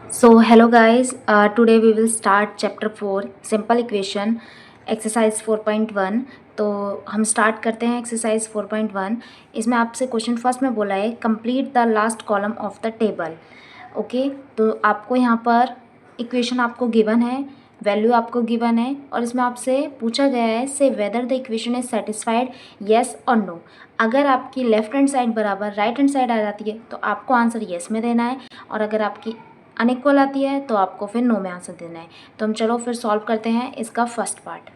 So hello guys, today we will start chapter 4 simple equation exercise 4.1। तो हम start करते हैं एक्सरसाइज 4.1। इसमें आपसे क्वेश्चन फर्स्ट में बोला है complete the last column of the table. Okay, तो आपको यहाँ पर इक्वेशन आपको गिवन है, वैल्यू आपको गिवन है और इसमें आपसे पूछा गया है से whether the equation is satisfied yes और नो। अगर आपकी लेफ्ट हैंड साइड बराबर राइट हैंड साइड आ जाती है तो आपको आंसर येस में देना है, और अगर आपकी अनइक्वल आती है तो आपको फिर नो में आंसर देना है। तो हम चलो फिर सॉल्व करते हैं इसका फर्स्ट पार्ट।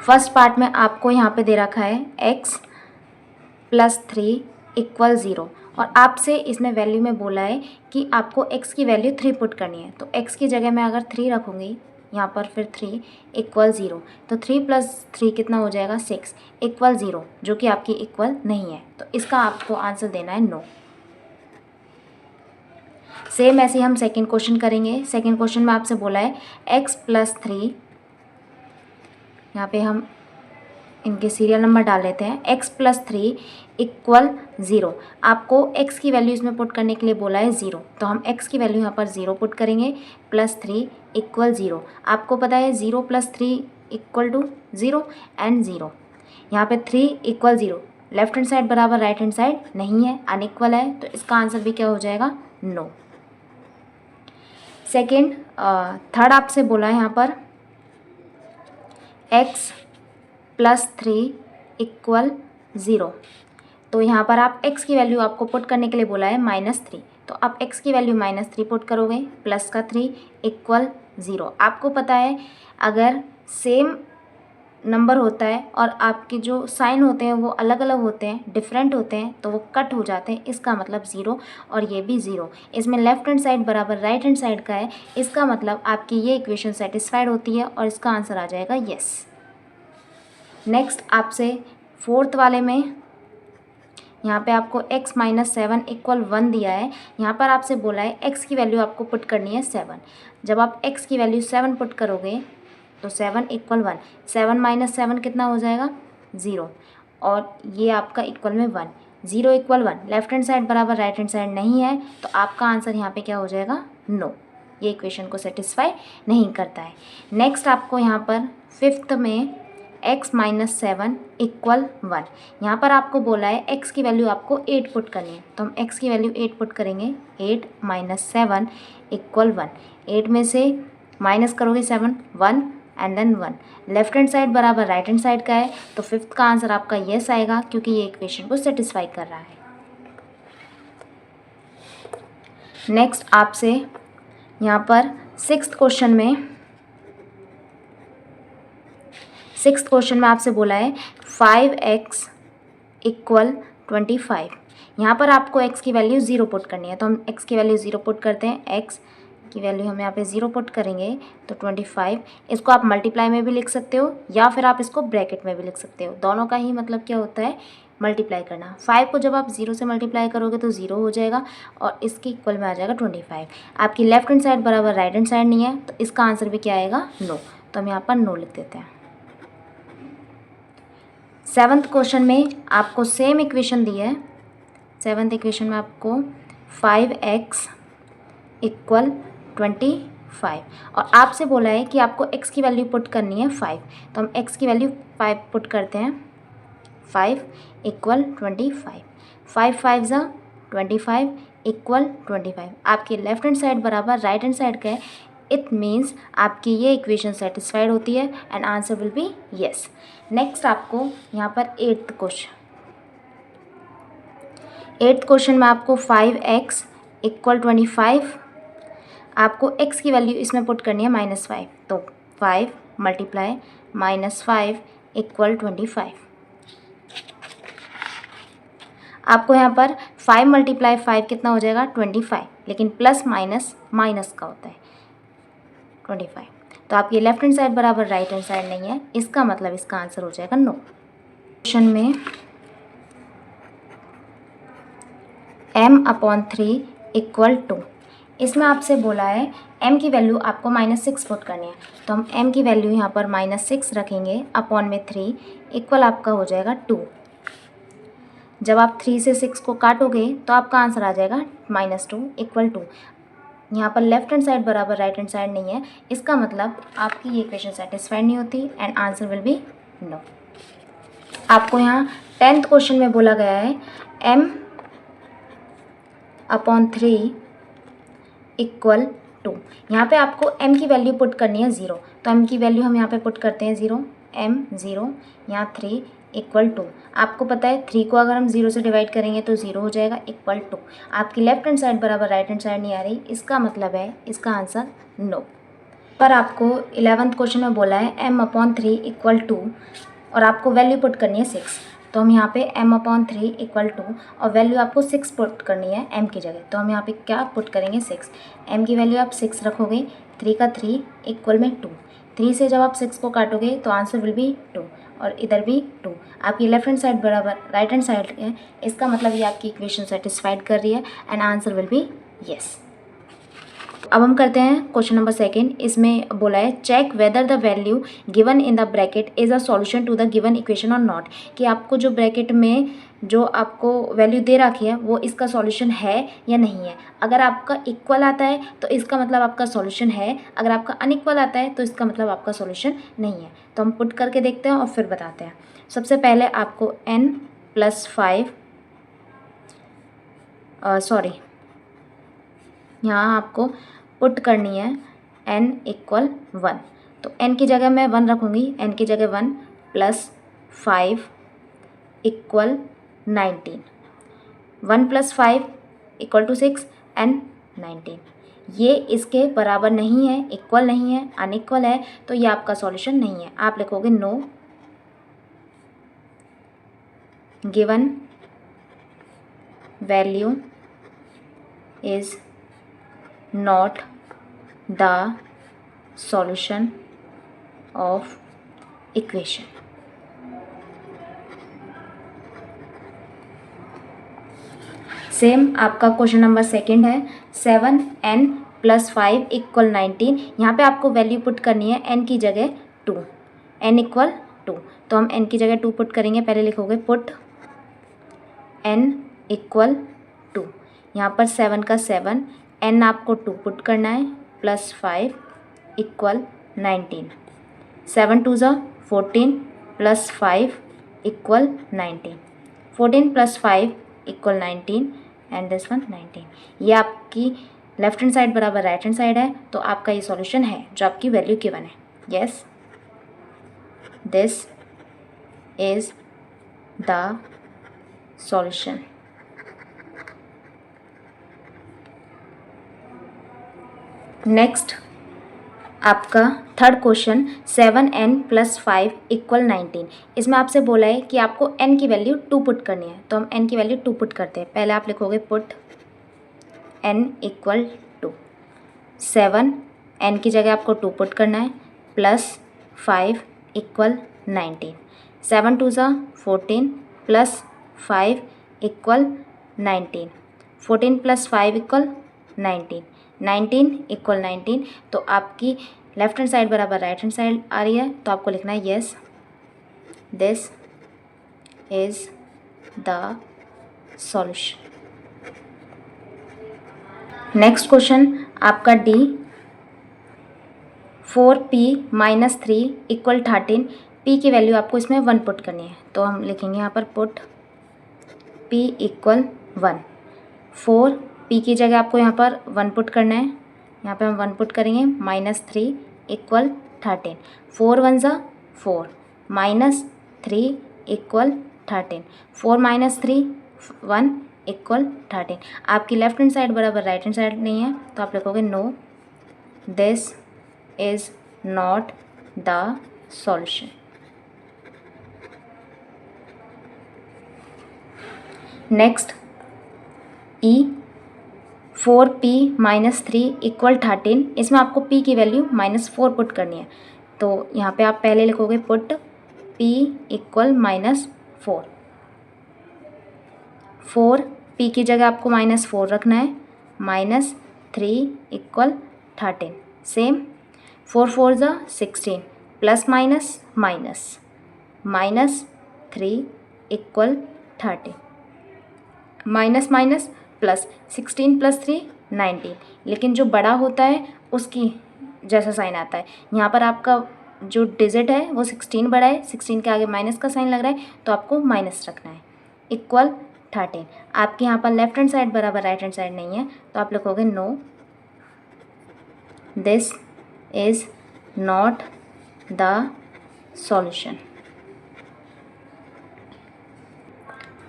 फर्स्ट पार्ट में आपको यहाँ पे दे रखा है x+3 = 0 और आपसे इसमें वैल्यू में बोला है कि आपको x की वैल्यू 3 पुट करनी है। तो x की जगह मैं अगर 3 रखूँगी यहाँ पर फिर 3 = 0, तो 3 + 3 कितना हो जाएगा 6 = 0, जो कि आपकी इक्वल नहीं है। तो इसका आपको आंसर देना है नो। सेम ऐसे ही हम सेकंड क्वेश्चन करेंगे। सेकंड क्वेश्चन में आपसे बोला है x+3, यहाँ पे हम इनके सीरियल नंबर डाल लेते हैं, x+3 = 0। आपको x की वैल्यू इसमें पुट करने के लिए बोला है 0, तो हम x की वैल्यू यहाँ पर 0 पुट करेंगे, +3 = 0। आपको पता है 0 + 3 = 0 एंड 0। यहाँ पे 3 = 0, लेफ्ट हैंड साइड बराबर राइट हैंड साइड नहीं है, अनइक्वल है, तो इसका आंसर भी क्या हो जाएगा नो। सेकेंड थर्ड आपसे बोला है यहाँ पर x+3 = 0। तो यहाँ पर आप x की वैल्यू आपको पुट करने के लिए बोला है -3, तो आप x की वैल्यू -3 पुट करोगे, प्लस का 3 = 0। आपको पता है अगर सेम नंबर होता है और आपके जो साइन होते हैं वो अलग अलग होते हैं, डिफरेंट होते हैं, तो वो कट हो जाते हैं, इसका मतलब 0 और ये भी 0। इसमें लेफ्ट हैंड साइड बराबर राइट हैंड साइड का है, इसका मतलब आपकी ये इक्वेशन सेटिस्फाइड होती है और इसका आंसर आ जाएगा यस। नेक्स्ट आपसे फोर्थ वाले में यहाँ पे आपको x - 7 = 1 दिया है। यहाँ पर आपसे बोला है x की वैल्यू आपको पुट करनी है 7। जब आप x की वैल्यू 7 पुट करोगे तो 7 = 1, 7 - 7 कितना हो जाएगा 0, और ये आपका इक्वल में 1, 0 = 1, लेफ्ट हैंड साइड बराबर राइट हैंड साइड नहीं है, तो आपका आंसर यहाँ पे क्या हो जाएगा नो। ये इक्वेशन को सेटिस्फाई नहीं करता है। नेक्स्ट आपको यहाँ पर फिफ्थ में x - 7 = 1, यहाँ पर आपको बोला है x की वैल्यू आपको 8 पुट करनी है, तो हम x की वैल्यू 8 पुट करेंगे, 8 - 7 = 1। 8 में से माइनस करोगे 7, 1 and then 1, left hand side बराबर राइट हैंड साइड का है, तो फिफ्थ का आंसर आपका येस आएगा क्योंकि ये इक्वेशन को सेटिस्फाई कर रहा है। नेक्स्ट आपसे यहाँ पर सिक्स्थ क्वेश्चन में आपसे बोला है 5x = 25। यहाँ पर आपको x की वैल्यू 0 पुट करनी है, तो हम x की वैल्यू 0 पुट करते हैं। x की वैल्यू हम यहाँ पे 0 पुट करेंगे तो 25। इसको आप मल्टीप्लाई में भी लिख सकते हो या फिर आप इसको ब्रैकेट में भी लिख सकते हो, दोनों का ही मतलब क्या होता है मल्टीप्लाई करना। 5 को जब आप 0 से मल्टीप्लाई करोगे तो 0 हो जाएगा और इसके इक्वल में आ जाएगा 25। आपकी लेफ्ट हैंड साइड बराबर राइट हैंड साइड नहीं है, तो इसका आंसर भी क्या आएगा नो, तो हम यहाँ पर नो लिख देते हैं। सेवन्थ क्वेश्चन में आपको सेम इक्वेशन दी है। सेवन्थ इक्वेशन में आपको 5x = 25 और आपसे बोला है कि आपको x की वैल्यू पुट करनी है 5, तो हम x की वैल्यू 5 पुट करते हैं। 5 = 25, 5 5 = 25 = 25। आपकी लेफ्ट हैंड साइड बराबर राइट हैंड साइड का है, इट मीन्स आपकी ये इक्वेशन सेटिस्फाइड होती है and answer will B yes. Next आपको यहाँ पर एट्थ क्वेश्चन में आपको 5x = 25, आपको x की वैल्यू इसमें पुट करनी है -5, तो 5 × -5 = 25। आपको यहाँ पर 5 × 5 कितना हो जाएगा 25, लेकिन प्लस माइनस माइनस का होता है 25, तो आपकी लेफ्ट हैंड साइड बराबर राइट हैंड साइड नहीं है, इसका मतलब इसका आंसर हो जाएगा नो। क्वेश्चन में m/3 = 2, इसमें आपसे बोला है m की वैल्यू आपको -6 पुट करनी है, तो हम m की वैल्यू यहाँ पर -6 रखेंगे, अपॉन में 3 इक्वल आपका हो जाएगा 2। जब आप 3 से 6 को काटोगे तो आपका आंसर आ जाएगा -2 = 2। यहाँ पर लेफ्ट हैंड साइड बराबर राइट हैंड साइड नहीं है, इसका मतलब आपकी ये इक्वेशन सेटिस्फाइड नहीं होती and answer will be no. आपको यहाँ 10th क्वेश्चन में बोला गया है m/3 इक्वल टू, यहाँ पे आपको m की वैल्यू पुट करनी है 0, तो m की वैल्यू हम यहाँ पे पुट करते हैं 0, m0 यहाँ 3 इक्वल टू। आपको पता है 3 को अगर हम 0 से डिवाइड करेंगे तो 0 हो जाएगा इक्वल टू। आपकी लेफ्ट हैंड साइड बराबर राइट हैंड साइड नहीं आ रही, इसका मतलब है इसका आंसर नो। पर आपको 11th क्वेश्चन में बोला है m/3 इक्वल टू और आपको वैल्यू पुट करनी है 6, तो हम यहाँ पे m/3 इक्वल टू और वैल्यू आपको 6 पुट करनी है m की जगह, तो हम यहाँ पे क्या पुट करेंगे 6। m की वैल्यू आप 6 रखोगे, 3 का 3 इक्वल में 2, 3 से जब आप 6 को काटोगे तो आंसर विल बी 2 और इधर भी 2। आपकी लेफ्ट हैंड साइड बराबर राइट हैंड साइड है, इसका मतलब ये आपकी इक्वेशन सेटिस्फाइड कर रही है and answer will B yes. अब हम करते हैं क्वेश्चन नंबर 2। इसमें बोला है check whether the value given in the bracket is a solution to the given equation और नॉट, कि आपको जो ब्रैकेट में जो आपको वैल्यू दे रखी है वो इसका सॉल्यूशन है या नहीं है। अगर आपका इक्वल आता है तो इसका मतलब आपका सॉल्यूशन है, अगर आपका अनइक्वल आता है तो इसका मतलब आपका सॉल्यूशन नहीं है। तो हम पुट करके देखते हैं और फिर बताते हैं। सबसे पहले आपको यहाँ आपको पुट करनी है n इक्वल 1, तो n की जगह मैं 1 रखूँगी, n की जगह 1 + 5 इक्वल 19, 1 + 5 इक्वल टू 6 एंड 19। ये इसके बराबर नहीं है, इक्वल नहीं है, अनइक्वल है, तो ये आपका सॉल्यूशन नहीं है। आप लिखोगे no given value is not the solution of equation। Same आपका क्वेश्चन नंबर 2 है 7n + 5 इक्वल 19। यहाँ पे आपको वैल्यू पुट करनी है n की जगह 2, n इक्वल 2, तो हम n की जगह 2 पुट करेंगे। पहले लिखोगे पुट n इक्वल 2, यहाँ पर 7 का 7, n आपको 2 पुट करना है + 5 इक्वल 19, 7 2 ज़ा 14 + 5 equal 19, 14 + 5 equal 19 and this one 19। ये आपकी लेफ्ट हैंड साइड बराबर राइट हैंड साइड है, तो आपका ये सॉल्यूशन है जो आपकी वैल्यू गिवन है। Yes, this is the solution. Next आपका 3rd क्वेश्चन 7n + 5 इक्वल 19। इसमें आपसे बोला है कि आपको n की वैल्यू 2 पुट करनी है, तो हम n की वैल्यू 2 पुट करते हैं। पहले आप लिखोगे पुट n इक्वल 2, 7 n की जगह आपको 2 पुट करना है + 5 इक्वल 19, 7 2 ज़ा 14 + 5 इक्वल 19, 14 + 5 इक्वल 19, 19 इक्वल 19। तो आपकी लेफ्ट हैंड साइड बराबर राइट हैंड साइड आ रही है, तो आपको लिखना है yes, this is the solution. Next question आपका D 4p - 3 इक्वल 13। p की वैल्यू आपको इसमें 1 पुट करनी है, तो हम लिखेंगे यहाँ पर पुट p इक्वल 1, 4p की जगह आपको यहाँ पर 1 पुट करना है, यहाँ पे हम 1 पुट करेंगे -3 इक्वल 13, 4 1 ज़ा 4 -3 इक्वल 13, 4 - 3 1 इक्वल 13। आपकी लेफ्ट हैंड साइड बराबर राइट हैंड साइड नहीं है, तो आप लिखोगे no this is not the solution. Next E 4p - 3 equal 13। इसमें आपको p की वैल्यू -4 पुट करनी है, तो यहाँ पे आप पहले लिखोगे पुट p इक्वल -4, 4p की जगह आपको -4 रखना है, -3 इक्वल 13, सेम 4 4 ज़ा 16 plus minus -3 equal 13, minus minus plus 16 + 3 19, लेकिन जो बड़ा होता है उसकी जैसा साइन आता है। यहाँ पर आपका जो डिजिट है वो 16 बड़ा है, 16 के आगे माइनस का साइन लग रहा है तो आपको माइनस रखना है, इक्वल 13। आपके यहाँ पर लेफ्ट हैंड साइड बराबर राइट हैंड साइड नहीं है तो आप लिखोगे no this is not the solution.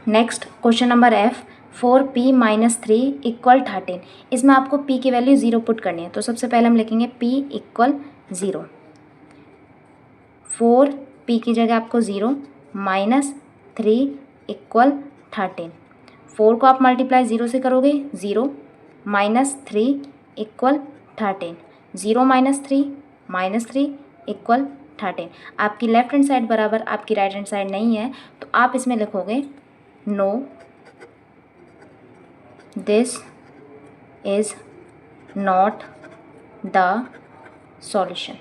Next question number F, 4p - 3 = 13। इसमें आपको p की वैल्यू 0 पुट करनी है। तो सबसे पहले हम लिखेंगे p = 0, 4p की जगह आपको 0 -3 = 13। 4 को आप मल्टीप्लाई 0 से करोगे 0 -3 = 13, 0 -3 = 13। आपकी लेफ्ट हैंड साइड बराबर आपकी राइट हैंड साइड नहीं है तो आप इसमें लिखोगे no this is not the solution.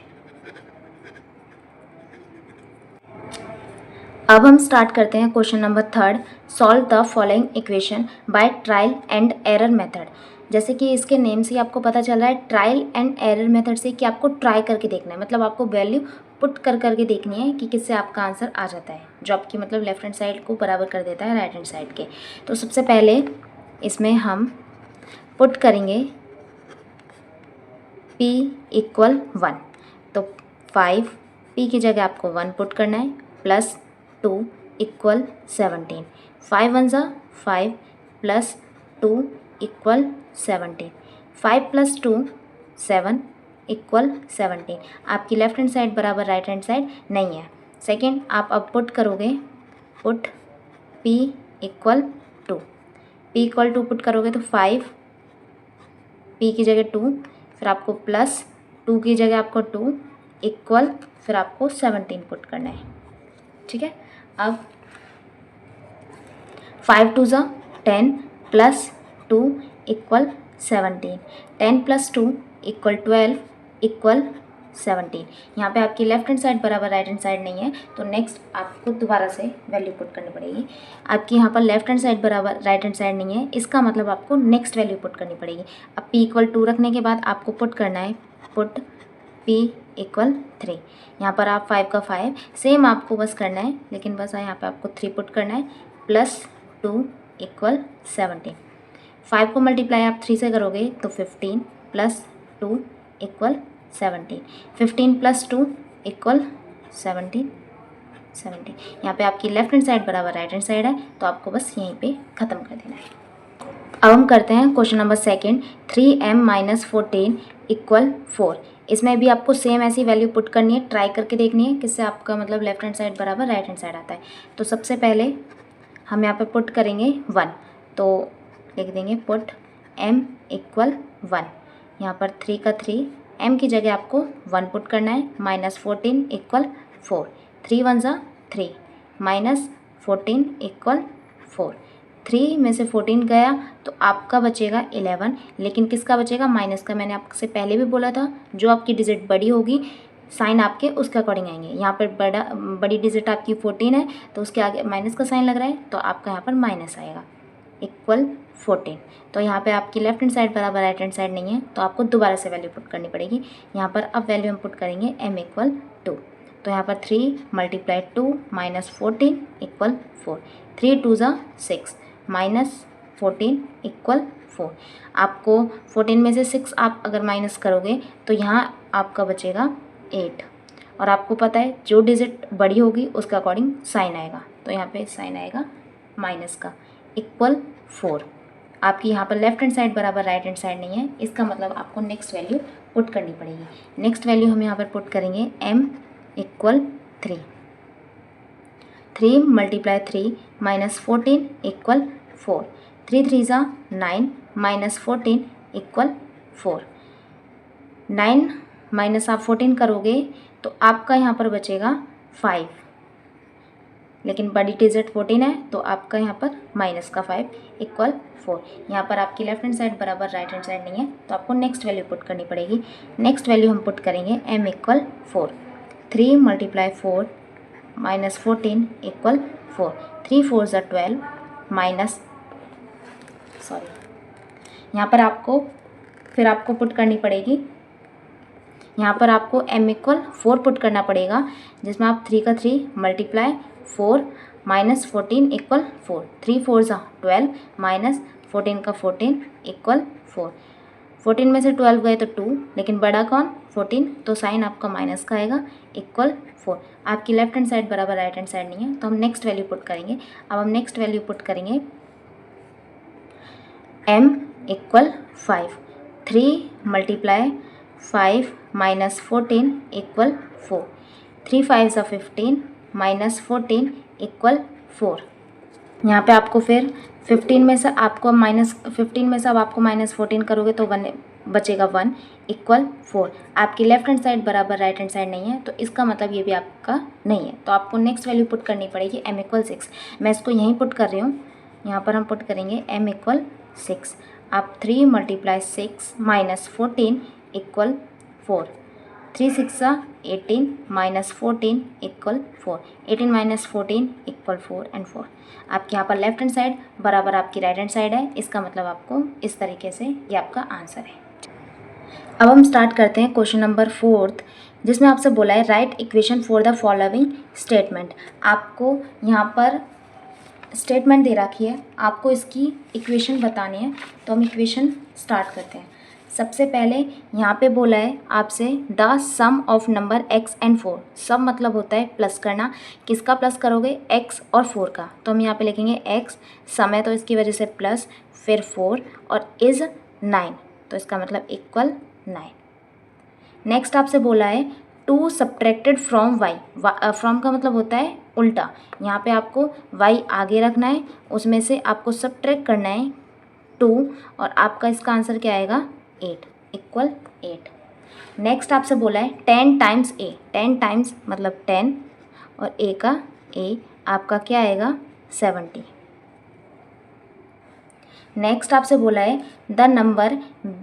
अब हम स्टार्ट करते हैं question number 3, solve the following equation by trial and error method. जैसे कि इसके नेम से ही आपको पता चल रहा है ट्रायल एंड एरर मेथड से कि आपको ट्राई करके देखना है, मतलब आपको वैल्यू पुट करके देखनी है कि किससे आपका आंसर आ जाता है, जो आपकी मतलब लेफ्ट हैंड साइड को बराबर कर देता है राइट हैंड साइड के। तो सबसे पहले इसमें हम पुट करेंगे p = 1, तो 5p की जगह आपको 1 पुट करना है, प्लस 2 = 17, 5 1 ज़ा 5 प्लस 2 = 17, 5 + 2 7 = 17। आपकी लेफ्ट हैंड साइड बराबर राइट हैंड साइड नहीं है। सेकेंड आप अब पुट करोगे, पुट p = 2, p = 2 पुट करोगे तो 5 p की जगह 2, फिर आपको प्लस 2 की जगह आपको 2 इक्वल फिर आपको 17 पुट करना है। ठीक है, अब 5 2 ज़ा 10 प्लस 2 = 17, 10 + 2 = 12 = 17। यहाँ पे आपकी लेफ्ट हैंड साइड बराबर राइट हैंड साइड नहीं है तो नेक्स्ट आपको दोबारा से वैल्यू पुट करनी पड़ेगी। आपकी यहाँ पर लेफ्ट हैंड साइड बराबर राइट हैंड साइड नहीं है, इसका मतलब आपको नेक्स्ट वैल्यू पुट करनी पड़ेगी। अब p = 2 रखने के बाद आपको पुट करना है, पुट p = 3। यहाँ पर आप 5 का 5 सेम आपको बस करना है, लेकिन बस यहाँ पे आपको 3 पुट करना है, प्लस 2 = 17। 5 को मल्टीप्लाई आप 3 से करोगे तो 15 प्लस 2 = 17, 15 + 2 = 17। यहाँ पे आपकी लेफ्ट हैंड साइड बराबर राइट हैंड साइड है तो आपको बस यहीं पे ख़त्म कर देना है। अब हम करते हैं क्वेश्चन नंबर 2, 3m - 14 = 4। इसमें भी आपको सेम ऐसी वैल्यू पुट करनी है, ट्राई करके देखनी है किससे आपका मतलब लेफ्ट हैंड साइड बराबर राइट हैंड साइड आता है। तो सबसे पहले हम यहाँ पे पुट करेंगे 1, तो लिख देंगे पुट m = 1। यहाँ पर 3 का 3, m की जगह आपको 1 पुट करना है, -14 = 4, 3 1 ज़ा 3 -14 = 4, 3 में से 14 गया तो आपका बचेगा 11, लेकिन किसका बचेगा, माइनस का। मैंने आपसे पहले भी बोला था जो आपकी डिजिट बड़ी होगी साइन आपके उसके अकॉर्डिंग आएंगे। यहाँ पर बड़ी डिजिट आपकी 14 है तो उसके आगे माइनस का साइन लग रहा है तो आपका यहाँ पर माइनस आएगा, = 14। तो यहाँ पे आपकी लेफ्ट हैंड साइड बराबर राइट हैंड साइड नहीं है तो आपको दोबारा से वैल्यू पुट करनी पड़ेगी। यहाँ पर अब वैल्यू हम पुट करेंगे m = 2, तो यहाँ पर 3 × 2 -14 = 4, 3 2 ज़ा 6 -14 = 4। आपको 14 में से 6 आप अगर माइनस करोगे तो यहाँ आपका बचेगा 8, और आपको पता है जो डिजिट बड़ी होगी उसके अकॉर्डिंग साइन आएगा, तो यहाँ पे साइन आएगा माइनस का, = 4। आपकी यहाँ पर लेफ्ट हैंड साइड बराबर राइट हैंड साइड नहीं है, इसका मतलब आपको नेक्स्ट वैल्यू पुट करनी पड़ेगी। नेक्स्ट वैल्यू हम यहाँ पर पुट करेंगे m = 3, 3 × 3 -14 = 4, 3 3 ज़ा 9 -14 = 4, 9 माइनस आप 14 करोगे तो आपका यहाँ पर बचेगा 5, लेकिन बड़ी डिजिट 14 है तो आपका यहाँ पर माइनस का 5 = 4। यहाँ पर आपकी लेफ्ट हैंड साइड बराबर राइट हैंड साइड नहीं है तो आपको नेक्स्ट वैल्यू पुट करनी पड़ेगी। नेक्स्ट वैल्यू हम पुट करेंगे m = 4, 3 × 4 -14 = 4, 3 4 ज़ा 12 यहाँ पर आपको फिर आपको पुट करनी पड़ेगी। यहाँ पर आपको m इक्वल 4 पुट करना पड़ेगा, जिसमें आप 3 का 3 मल्टीप्लाई 4 माइनस 14 इक्वल 4, 3 4 12 माइनस 14 का 14 इक्वल 4। 14 में से 12 गए तो 2, लेकिन बड़ा कौन 14, तो साइन आपका माइनस का आएगा इक्वल 4। आपकी लेफ्ट हैंड साइड बराबर राइट हैंड साइड नहीं है, तो हम नेक्स्ट वैल्यू पुट करेंगे। अब हम नेक्स्ट वैल्यू पुट करेंगे m equal 5, 3 multiply 5 minus 14 equal 4, 3 5 15 minus 14 equal 4। यहाँ पे आपको फिर 15 में से आपको माइनस 15 में से अब आपको माइनस 14 करोगे तो 1 बचेगा 1 इक्वल 4। आपकी लेफ्ट हैंड साइड बराबर राइट हैंड साइड नहीं है, तो इसका मतलब ये भी आपका नहीं है, तो आपको नेक्स्ट वैल्यू पुट करनी पड़ेगी m इक्वल 6। मैं इसको यहीं पुट कर रही हूँ, यहाँ पर हम पुट करेंगे m इक्वल 6। आप 3 multiply 6 minus 14 equal 4, 3 6 18 minus 14 equal 4, 18 minus 14 equal 4 and 4। आपके यहाँ पर लेफ्ट हैंड साइड बराबर आपकी राइट हैंड साइड है, इसका मतलब आपको इस तरीके से ये आपका आंसर है। अब हम स्टार्ट करते हैं क्वेश्चन नंबर 4, जिसमें आपसे बोला है right equation for the following statement. आपको यहाँ पर स्टेटमेंट दे रखी है, आपको इसकी इक्वेशन बतानी है, तो हम इक्वेशन स्टार्ट करते हैं। सबसे पहले यहाँ पे बोला है आपसे the sum of number x and 4। Sum मतलब होता है प्लस करना, किसका प्लस करोगे x और 4 का, तो हम यहाँ पे लिखेंगे x, सम है तो इसकी वजह से प्लस, फिर 4 और इज़ 9, तो इसका मतलब इक्वल 9। नेक्स्ट आपसे बोला है two subtracted from y, from का मतलब होता है उल्टा, यहाँ पे आपको y आगे रखना है, उसमें से आपको सब्ट्रैक्ट करना है 2 और आपका इसका आंसर क्या आएगा 8 इक्वल 8। नेक्स्ट आपसे बोला है 10 टाइम्स a, 10 टाइम्स मतलब 10 और a का a आपका क्या आएगा 70। नेक्स्ट आपसे बोला है the number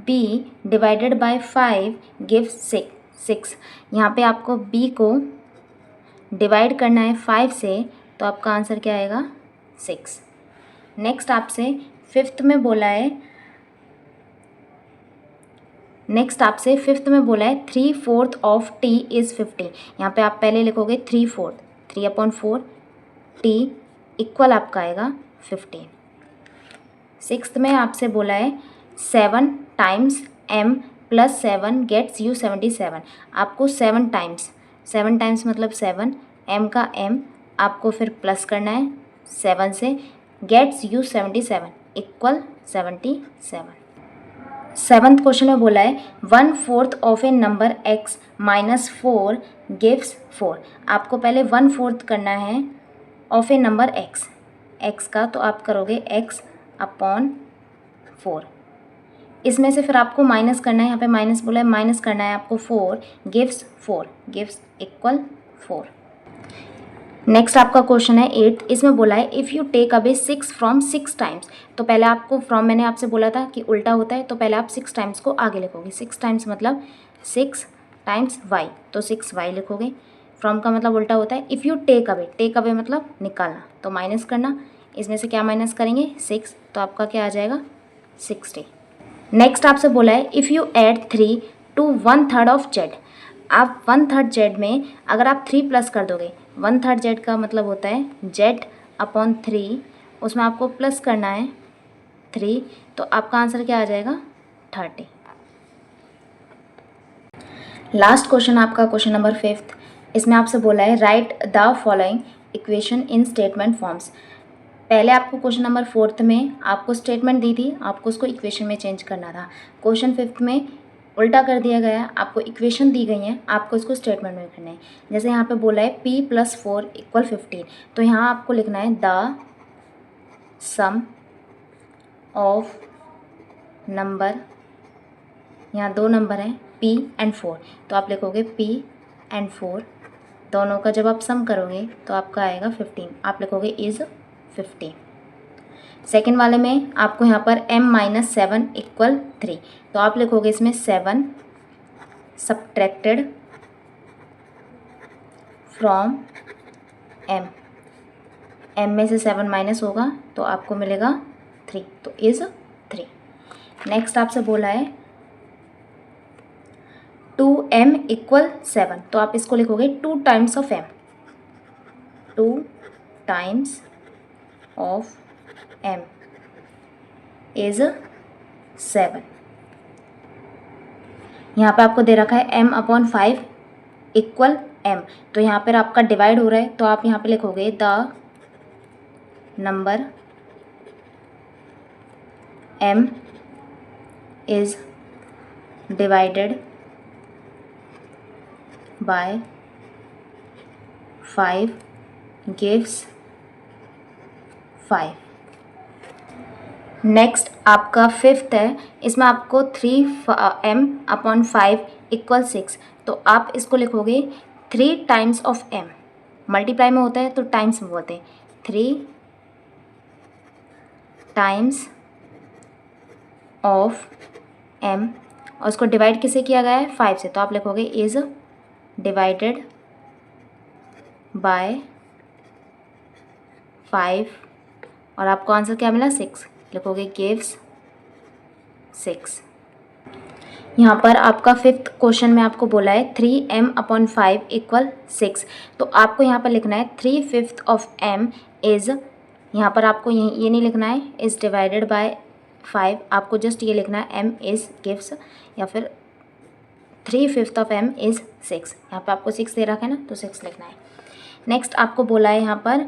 b divided by 5 gives 6। यहाँ पे आपको b को डिवाइड करना है 5 से, तो आपका आंसर क्या आएगा 6। नेक्स्ट आपसे फिफ्थ में बोला है 3/4 ऑफ t इज़ 50। यहाँ पे आप पहले लिखोगे 3/4, 3/4 t इक्वल आपका आएगा 15। सिक्स्थ में आपसे बोला है 7 times m plus 7 gets you 77। आपको 7 टाइम्स मतलब 7, m का m आपको फिर प्लस करना है 7 से, gets you 77 equal 77। Seventh question में बोला है 1/4 of a number x minus 4 gives 4। आपको पहले 1/4 करना है ऑफ ए नंबर x का, तो आप करोगे x अपॉन 4। इसमें से फिर आपको माइनस करना है, यहाँ पे माइनस बोला है, माइनस करना है आपको 4 गिव्स इक्वल 4। नेक्स्ट आपका क्वेश्चन है 8, इसमें बोला है if you take away 6 from 6 times. तो पहले आपको फ्रॉम मैंने आपसे बोला था कि उल्टा होता है, तो पहले आप 6 टाइम्स को आगे लिखोगे। 6 टाइम्स मतलब 6 टाइम्स y, तो 6y लिखोगे। फ्रॉम का मतलब उल्टा होता है। इफ़ यू टेक अवे मतलब निकालना, तो माइनस करना, इसमें से क्या माइनस करेंगे 6, तो आपका क्या आ जाएगा 60। नेक्स्ट आपसे बोला है if you add 3 to 1/3 of z। आप 1/3 z में अगर आप 3 प्लस कर दोगे, 1/3 z का मतलब होता है z अपॉन 3, उसमें आपको प्लस करना है 3, तो आपका आंसर क्या आ जाएगा 30। लास्ट क्वेश्चन आपका क्वेश्चन नंबर 5, इसमें आपसे बोला है right the following equation in statement forms. पहले आपको क्वेश्चन नंबर 4 में आपको स्टेटमेंट दी थी, आपको उसको इक्वेशन में चेंज करना था। क्वेश्चन 5 में उल्टा कर दिया गया, आपको इक्वेशन दी गई है, आपको इसको स्टेटमेंट में करना है। जैसे यहाँ पे बोला है p + 4 = 15, तो यहाँ आपको लिखना है द सम ऑफ नंबर, यहाँ 2 नंबर हैं p एंड 4, तो आप लिखोगे p एंड 4, दोनों का जब आप सम करोगे तो आपका आएगा 15, आप लिखोगे इज़ 15। सेकेंड वाले में आपको यहाँ पर m-7 = 3, तो आप लिखोगे इसमें 7 सब्ट्रैक्टेड फ्रॉम m में से 7 माइनस होगा तो आपको मिलेगा 3, तो इज़ 3। नेक्स्ट आपसे बोला है 2m इक्वल 7, तो आप इसको लिखोगे 2 times of m, 2 times of m is 7। यहाँ पे आपको दे रखा है m/5 इक्वल m, तो यहाँ पर आपका डिवाइड हो रहा है, तो आप यहाँ पे लिखोगे the number m is divided by 5 gives 5। Next आपका फिफ्थ है, इसमें आपको 3m/5 इक्वल 6, तो आप इसको लिखोगे 3 टाइम्स ऑफ m, मल्टीप्लाई में होता है तो टाइम्स में होते हैं, 3 टाइम्स ऑफ m, और उसको डिवाइड किसे किया गया है 5 से, तो आप लिखोगे इज डिवाइडेड बाय 5, और आपको आंसर क्या मिला 6, लिखोगे गिव्स 6। यहाँ पर आपका फिफ्थ क्वेश्चन में आपको बोला है 3m/5 इक्वल 6, तो आपको यहाँ पर लिखना है 3/5 ऑफ m इज़, यहाँ पर आपको ये नहीं लिखना है इज़ डिवाइडेड बाय 5, आपको जस्ट ये लिखना है m इज़ गिव्स, या फिर 3/5 ऑफ m इज़ 6, यहाँ पर आपको 6 दे रखा है ना, तो 6 लिखना है। नेक्स्ट आपको बोला है यहाँ पर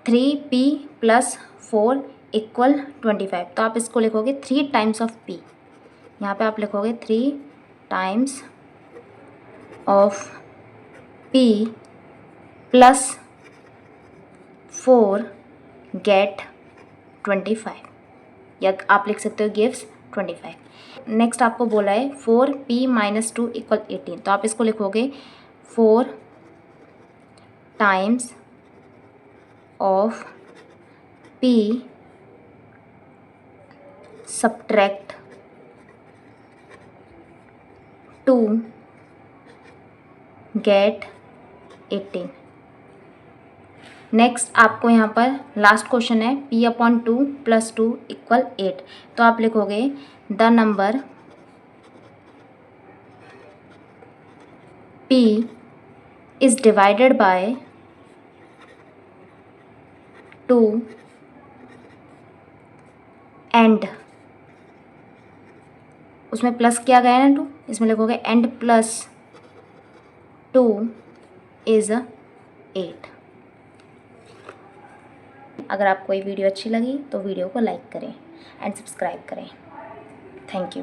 3p + 4 इक्वल 25, तो आप इसको लिखोगे 3 टाइम्स ऑफ p, यहाँ पे आप लिखोगे 3 टाइम्स ऑफ p + 4 गेट 25, या आप लिख सकते हो गिव्स 25। नेक्स्ट आपको बोला है 4p - 2 इक्वल 18, तो आप इसको लिखोगे 4 times of p subtract 2 get 18। Next आपको यहाँ पर लास्ट क्वेश्चन है p/2 + 2 इक्वल 8, तो आप लिखोगे the number p is divided by 2 and, उसमें प्लस किया गया है ना 2, इसमें लिखोगे एंड + 2 इज़ 8। अगर आपको ये वीडियो अच्छी लगी तो वीडियो को लाइक करें एंड सब्सक्राइब करें। Thank you.